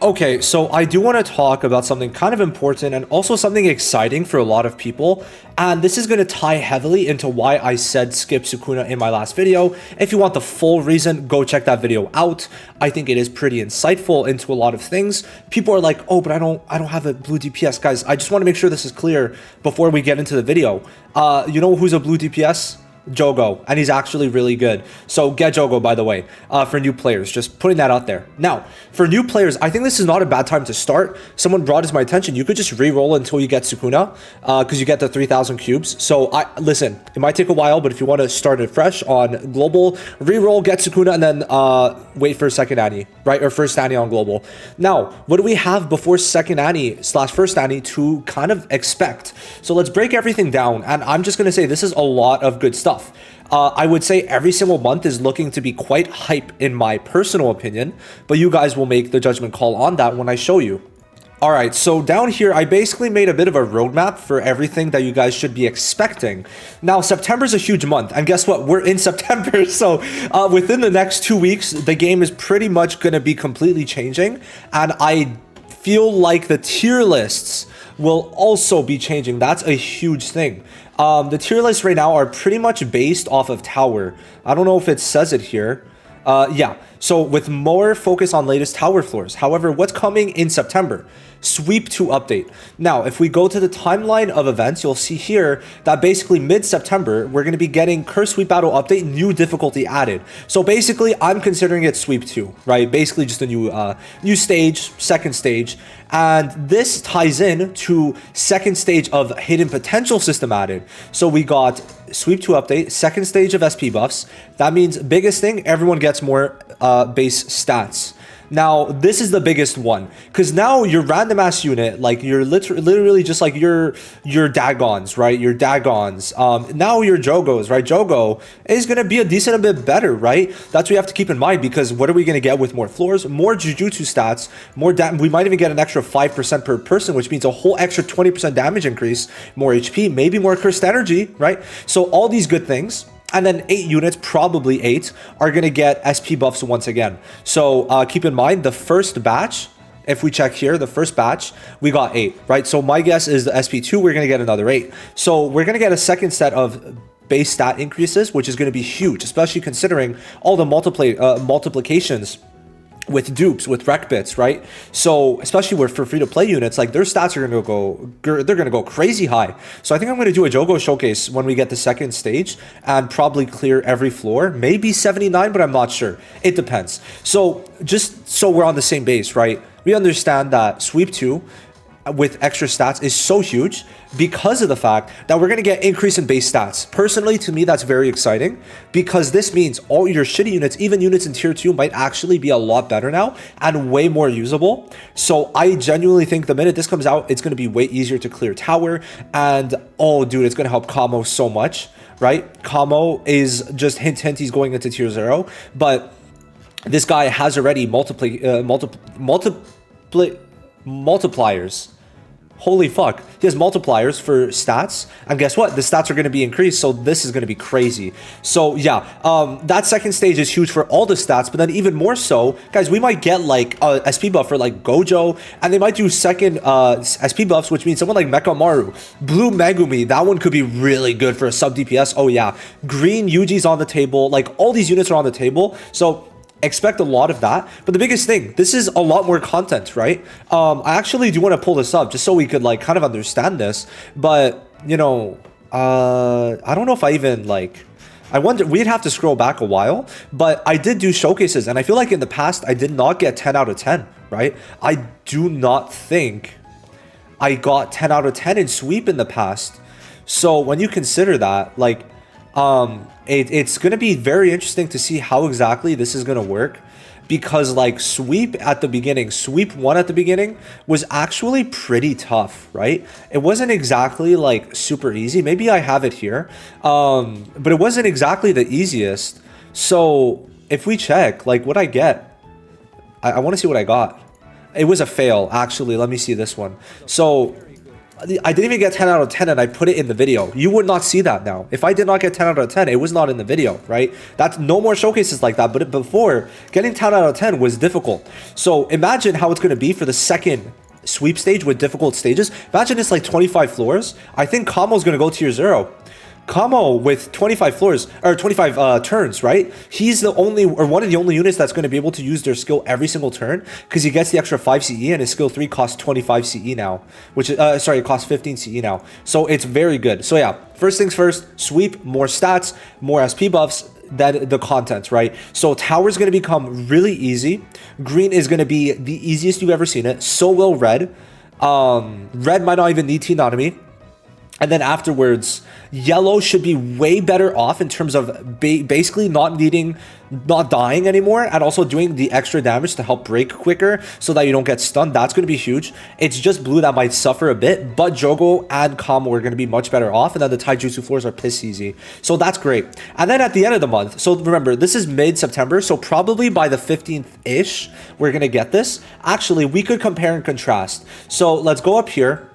Okay, so I do want to talk about something kind of important and also something exciting for a lot of people. And this is going to tie heavily into why I said skip Sukuna in my last video. If you want the full reason, go check that video out. I think it is pretty insightful into a lot of things. People are like, oh, but I don't have a blue DPS. Guys, I just want to make sure this is clear before we get into the video. You know who's a blue DPS? Jogo, and he's actually really good. So get Jogo, by the way, for new players. Just putting that out there. Now, for new players, I think this is not a bad time to start. Someone brought this to my attention. You could just re-roll until you get Sukuna, because you get the 3,000 cubes. So listen, it might take a while, but if you want to start it fresh on global, re-roll, get Sukuna, and then wait for second Annie, right? Or first Annie on global. Now, what do we have before second Annie / first Annie to kind of expect? So let's break everything down, and I'm just going to say this is a lot of good stuff. I would say every single month is looking to be quite hype in my personal opinion, but you guys will make the judgment call on that when I show you. All right, so down here, I basically made a bit of a roadmap for everything that you guys should be expecting. Now, September is a huge month, and guess what? We're in September, so within the next 2 weeks, the game is pretty much going to be completely changing, and I feel like the tier lists will also be changing. That's a huge thing. The tier lists right now are pretty much based off of tower. I don't know if it says it here. Yeah, so with more focus on latest tower floors. However, what's coming in September? Sweep 2 update. Now, if we go to the timeline of events, you'll see here that basically mid-September, we're going to be getting Curse Sweep Battle update, new difficulty added. So basically, I'm considering it Sweep 2, right? Basically just a new stage, second stage. And this ties in to second stage of hidden potential system added. So we got Sweep 2 update, second stage of SP buffs. That means biggest thing, everyone gets more base stats. Now, this is the biggest one, because now your random ass unit, like you're literally just like your Dagons, right? Your Dagons. Now your Jogos, right? Jogo is going to be a decent a bit better, right? That's what you have to keep in mind, because what are we going to get with more floors? More Jujutsu stats, we might even get an extra 5% per person, which means a whole extra 20% damage increase, more HP, maybe more cursed energy, right? So all these good things. And then 8 units, probably 8, are going to get SP buffs once again. So keep in mind, the first batch, if we check here, the first batch, we got 8, right? So my guess is the SP2, we're going to get another 8. So we're going to get a second set of base stat increases, which is going to be huge, especially considering all the multiplications with dupes, with rec bits, right? So especially for free-to-play units, like their stats are going to go crazy high. So I think I'm going to do a Jogo showcase when we get the second stage and probably clear every floor, maybe 79, but I'm not sure. It depends. So just so we're on the same base, right? We understand that Sweep 2 with extra stats is so huge because of the fact that we're going to get increase in base stats. Personally, to me, that's very exciting, because this means all your shitty units, even units in tier 2, might actually be a lot better now and way more usable. So I genuinely think the minute this comes out, it's going to be way easier to clear tower. And oh dude, it's going to help Kamo so much, right? Kamo is just hint he's going into tier 0, but this guy has already multipliers. Holy fuck. He has multipliers for stats. And guess what? The stats are going to be increased. So this is going to be crazy. So yeah, that second stage is huge for all the stats. But then even more so, guys, we might get like a SP buff for like Gojo. And they might do second SP buffs, which means someone like Mekamaru. Blue Megumi, that one could be really good for a sub DPS. Oh yeah. Green Yuji's on the table. Like all these units are on the table. So expect a lot of that. But the biggest thing, this is a lot more content, right? I actually do want to pull this up just so we could like kind of understand this. But you know, I don't know if I even like, I wonder, we'd have to scroll back a while, but I did do showcases, and I feel like in the past I did not get 10 out of 10, right? I do not think I got 10 out of 10 in Sweep in the past. So when you consider that, like it's going to be very interesting to see how exactly this is going to work, because like Sweep at the beginning, Sweep 1 at the beginning was actually pretty tough, right? It wasn't exactly like super easy. Maybe I have it here, but it wasn't exactly the easiest. So if we check like what I get, I want to see what I got. It was a fail, actually. Let me see this one. So I didn't even get 10 out of 10 and I put it in the video. You would not see that now. If I did not get 10 out of 10, it was not in the video, right? That's no more showcases like that. But before, getting 10 out of 10 was difficult. So imagine how it's going to be for the second sweep stage with difficult stages. Imagine it's like 25 floors. I think Kamo's going to go tier 0. Kamo with 25 floors or 25 turns, right? He's the only or one of the only units that's going to be able to use their skill every single turn because he gets the extra 5 CE and his skill 3 costs 25 CE now, which is sorry, it costs 15 CE now. So it's very good. So yeah, first things first, sweep, more stats, more SP buffs, that the content, right? So tower is going to become really easy. Green is going to be the easiest you've ever seen it. So will red. Red might not even need T-Nanami. And then afterwards, yellow should be way better off in terms of basically not dying anymore, and also doing the extra damage to help break quicker so that you don't get stunned. That's going to be huge. It's just blue that might suffer a bit, but Jogo and Kamo are going to be much better off, and then the Taijutsu floors are piss easy. So that's great. And then at the end of the month, so remember, this is mid-September, so probably by the 15th-ish, we're going to get this. Actually, we could compare and contrast. So let's go up here.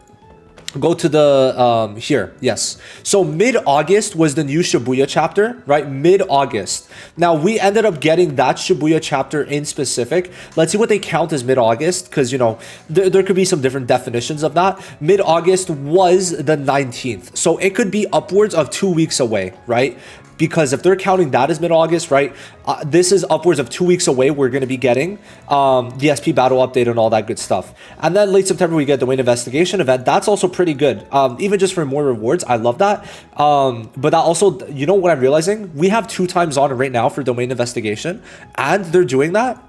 Go to the here, yes. So mid-August was the new Shibuya chapter, right? Mid-August. Now we ended up getting that Shibuya chapter in specific. Let's see what they count as mid-August, because you know there could be some different definitions of that. Mid-August was the 19th, so it could be upwards of 2 weeks away, right? Because if they're counting that as mid-August, right, this is upwards of 2 weeks away. We're going to be getting the SP battle update and all that good stuff. And then late September, we get the Domain Investigation event. That's also pretty good. Even just for more rewards, I love that. But that also, you know what I'm realizing? We have 2 times on right now for Domain Investigation, and they're doing that.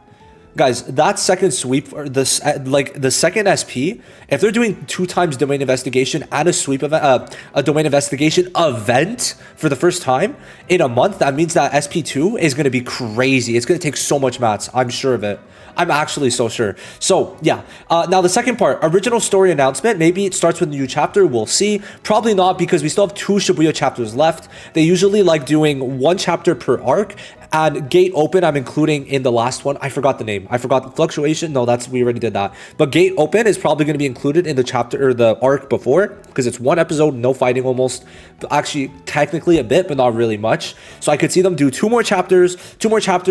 Guys, that second sweep, or this like the second SP, if they're doing 2 times Domain Investigation and a sweep event, a Domain Investigation event for the first time in a month, that means that SP2 is going to be crazy. It's going to take so much mats. I'm sure of it. I'm actually so sure. So yeah, now the second part, original story announcement. Maybe it starts with a new chapter. We'll see. Probably not, because we still have 2 Shibuya chapters left. They usually like doing 1 chapter per arc. And Gate Open, I'm including in the last one. I forgot the name. I forgot the Fluctuation. No, we already did that. But Gate Open is probably going to be included in the chapter or the arc before, because it's 1 episode, no fighting almost. Actually, technically a bit, but not really much. So I could see them do 2 more chapters,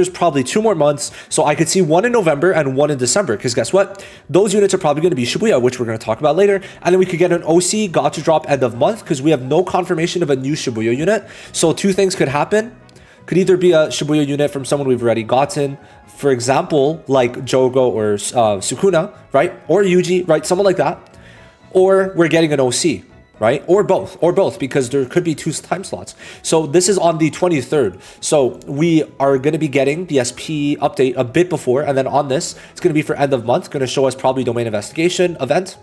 probably 2 more months. So I could see 1 in November and 1 in December, because guess what? Those units are probably going to be Shibuya, which we're going to talk about later. And then we could get an OC got to drop end of month, because we have no confirmation of a new Shibuya unit. So 2 things could happen. Could either be a Shibuya unit from someone we've already gotten, for example, like Jogo or Sukuna, right? Or Yuji, right? Someone like that. Or we're getting an OC, right? Or both, because there could be 2 time slots. So this is on the 23rd. So we are going to be getting the SP update a bit before, and then on this, it's going to be for end of month, going to show us probably Domain Investigation event.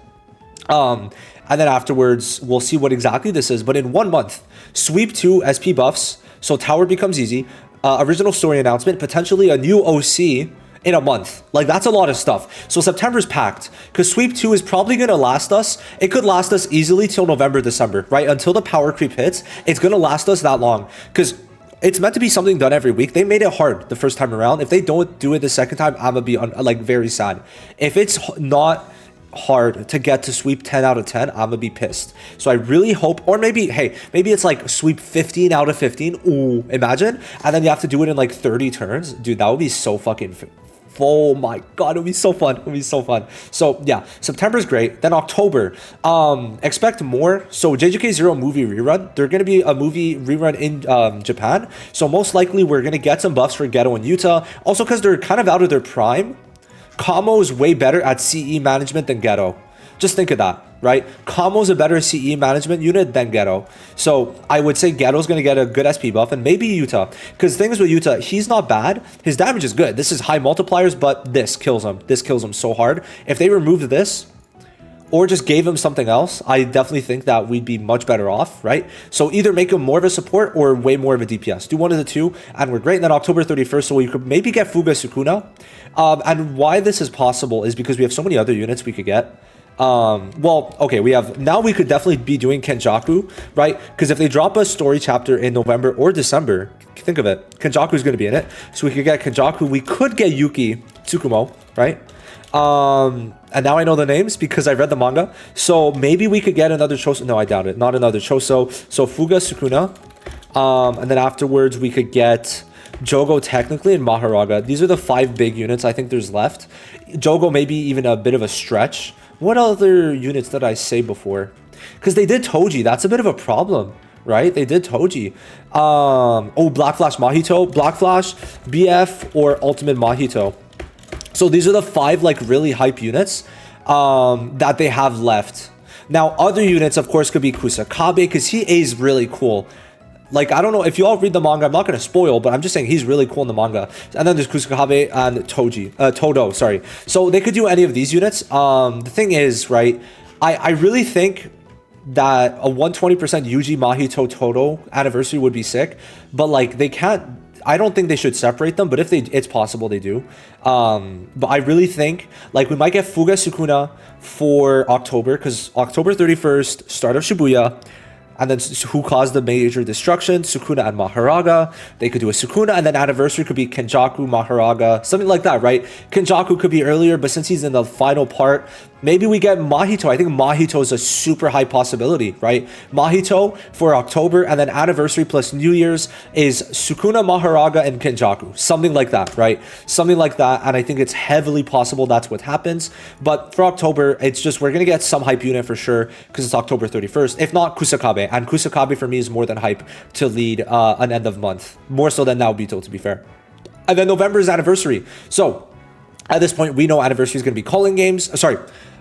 And then afterwards, we'll see what exactly this is. But in 1 month, sweep 2 SP buffs. So tower becomes easy. Original story announcement, potentially a new OC in a month. Like, that's a lot of stuff. So September's packed, because sweep 2 is probably going to last us. It could last us easily till November, December, right? Until the power creep hits, it's going to last us that long, because it's meant to be something done every week. They made it hard the first time around. If they don't do it the second time, I'm going to be very sad. If it's not hard to get to sweep 10 out of 10, I'm gonna be pissed. So I really hope, or maybe, hey, maybe it's like sweep 15 out of 15. Ooh, imagine. And then you have to do it in like 30 turns. Dude, that would be so fucking oh my god, it would be so fun. It would be so fun. So yeah, September's great. Then October, expect more. So JJK Zero movie rerun. They're gonna be a movie rerun in Japan. So most likely we're gonna get some buffs for Geto and Yuta. Also, because they're kind of out of their prime. Kamo is way better at CE management than Geto. Just think of that, right? Kamo's a better CE management unit than Geto. So I would say Geto's going to get a good SP buff, and maybe Yuta. Because things with Yuta, he's not bad. His damage is good. This is high multipliers, but this kills him. This kills him so hard. If they removed this, or just gave him something else, I definitely think that we'd be much better off, right? So either make him more of a support or way more of a DPS. Do one of the 2, and we're great. And then October 31st, so we could maybe get Fuga Sukuna. And why this is possible is because we have so many other units we could get. Well, okay, now we could definitely be doing Kenjaku, right? Because if they drop a story chapter in November or December, think of it, Kenjaku is going to be in it. So we could get Kenjaku. We could get Yuki Tsukumo, right? And now I know the names because I read the manga. So maybe we could get another Choso. No, I doubt it. Not another Choso. So Fuga, Sukuna. And then afterwards we could get Jogo technically and Maharaga. These are the 5 big units I think there's left. Jogo maybe even a bit of a stretch. What other units did I say before? Because they did Toji. That's a bit of a problem, right? They did Toji. Oh, Black Flash Mahito. Black Flash, BF, or Ultimate Mahito. So these are the 5 like really hype units that they have left. Now, other units, of course, could be Kusakabe because he is really cool. Like, I don't know if you all read the manga, I'm not going to spoil, but I'm just saying he's really cool in the manga. And then there's Kusakabe and Todo, sorry. So they could do any of these units. The thing is, right, I really think that a 120% Yuji Mahito Todo anniversary would be sick, but like they can't, I don't think they should separate them, but if they, it's possible they do. But I really think like we might get Fuga Sukuna for October, because October 31st, start of Shibuya. And then who caused the major destruction? Sukuna and Maharaga. They could do a Sukuna, and then anniversary could be Kenjaku, Maharaga, something like that, right? Kenjaku could be earlier, but since he's in the final part, maybe we get Mahito. I think Mahito is a super high possibility, right? Mahito for October, and then anniversary plus New Year's is Sukuna, Maharaga, and Kenjaku. Something like that, right? Something like that, and I think it's heavily possible that's what happens. But for October, it's just we're going to get some hype unit for sure, because it's October 31st. If not, Kusakabe. And Kusakabe for me is more than hype to lead an end of month. More so than Naobito, to be fair. And then November is anniversary. So at this point, we know anniversary is going to be calling games. Sorry.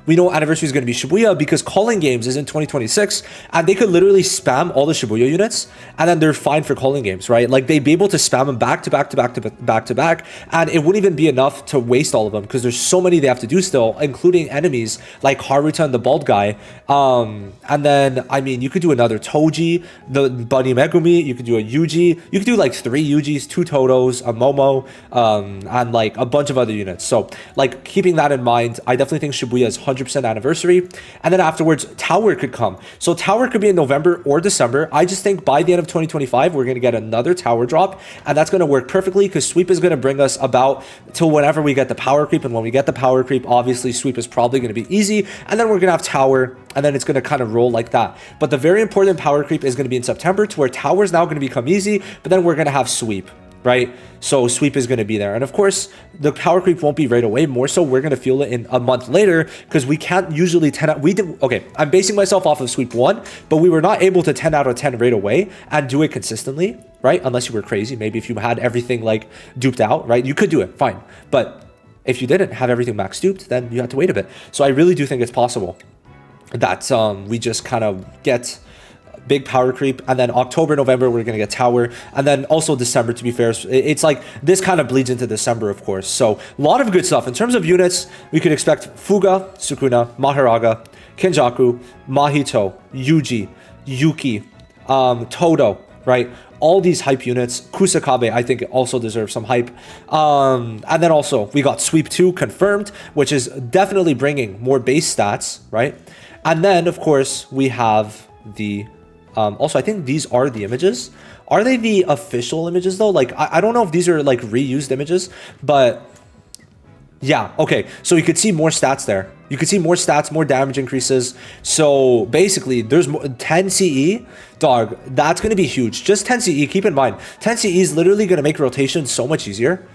We know anniversary is going to be Shibuya because calling games is in 2026, and they could literally spam all the Shibuya units and then they're fine for calling games, right? Like they'd be able to spam them back to back to back to back to back, and it wouldn't even be enough to waste all of them because there's so many they have to do still, including enemies like Haruta and the bald guy. And then I mean, you could do another Toji, the Bunny Megumi, you could do a Yuji, you could do like 3 Yujis, 2 Todos, a Momo, and like a bunch of other units. So like keeping that in mind, I definitely think Shibuya is 100% anniversary, and then afterwards Tower could come. So Tower could be in November or December. I just think by the end of 2025 we're going to get another Tower drop, and that's going to work perfectly because Sweep is going to bring us about till whenever we get the Power Creep, and when we get the Power Creep, obviously Sweep is probably going to be easy, and then we're going to have Tower, and then it's going to kind of roll like that. But the very important Power Creep is going to be in September, to where Tower is now going to become easy, but then we're going to have Sweep, right? So Sweep is going to be there, and of course the Power Creep won't be right away. More so we're going to feel it in a month later, because we can't usually 10 out, we did, okay, I'm basing myself off of Sweep 1, but we were not able to 10 out of 10 right away and do it consistently, right? Unless you were crazy. Maybe if you had everything like duped out, right, you could do it fine. But if you didn't have everything max duped, then you had to wait a bit. So I really do think it's possible that we just kind of get big Power Creep, and then October, November we're gonna get Tower, and then also December, to be fair. It's like this kind of bleeds into December, of course. So a lot of good stuff in terms of units. We could expect Fuga, Sukuna, Maharaga, Kenjaku, Mahito, Yuji, Yuki, Todo, right? All these hype units. Kusakabe, I think, also deserves some hype. And then also we got Sweep 2 confirmed, which is definitely bringing more base stats, right? And then of course we have the also, I think these are the images. Are they the official images though? Like, I don't know if these are like reused images, but yeah, okay. So you could see more stats there. You could see more stats, more damage increases. So basically, there's 10 CE, dog. That's going to be huge. Just 10 CE, keep in mind. 10 CE is literally going to make rotation so much easier.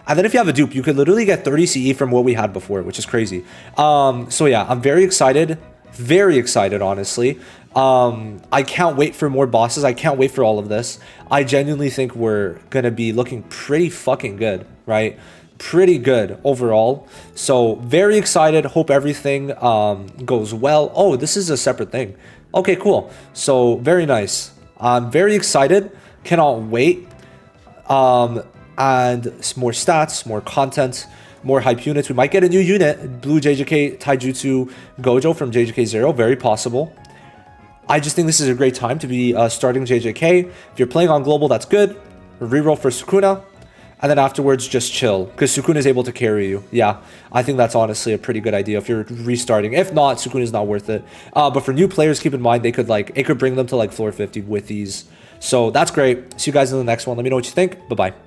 And then if you have a dupe, you could literally get 30 CE from what we had before, which is crazy. So yeah, I'm very excited. Very excited, honestly. I can't wait for more bosses. I can't wait for all of this. I genuinely think we're gonna be looking pretty fucking good, right? Pretty good overall. So very excited. Hope everything goes well. Oh, this is a separate thing. Okay, cool. So very nice. I'm very excited. Cannot wait. And more stats, more content, more hype units. We might get a new unit, Blue JJK Taijutsu Gojo from JJK 0, very possible. I just think this is a great time to be starting JJK. If you're playing on global, that's good. Reroll for Sukuna, and then afterwards just chill, because Sukuna is able to carry you. Yeah, I think that's honestly a pretty good idea if you're restarting. If not, Sukuna is not worth it. But for new players, keep in mind they could it could bring them to like floor 50 with these. So that's great. See you guys in the next one. Let me know what you think. Bye bye.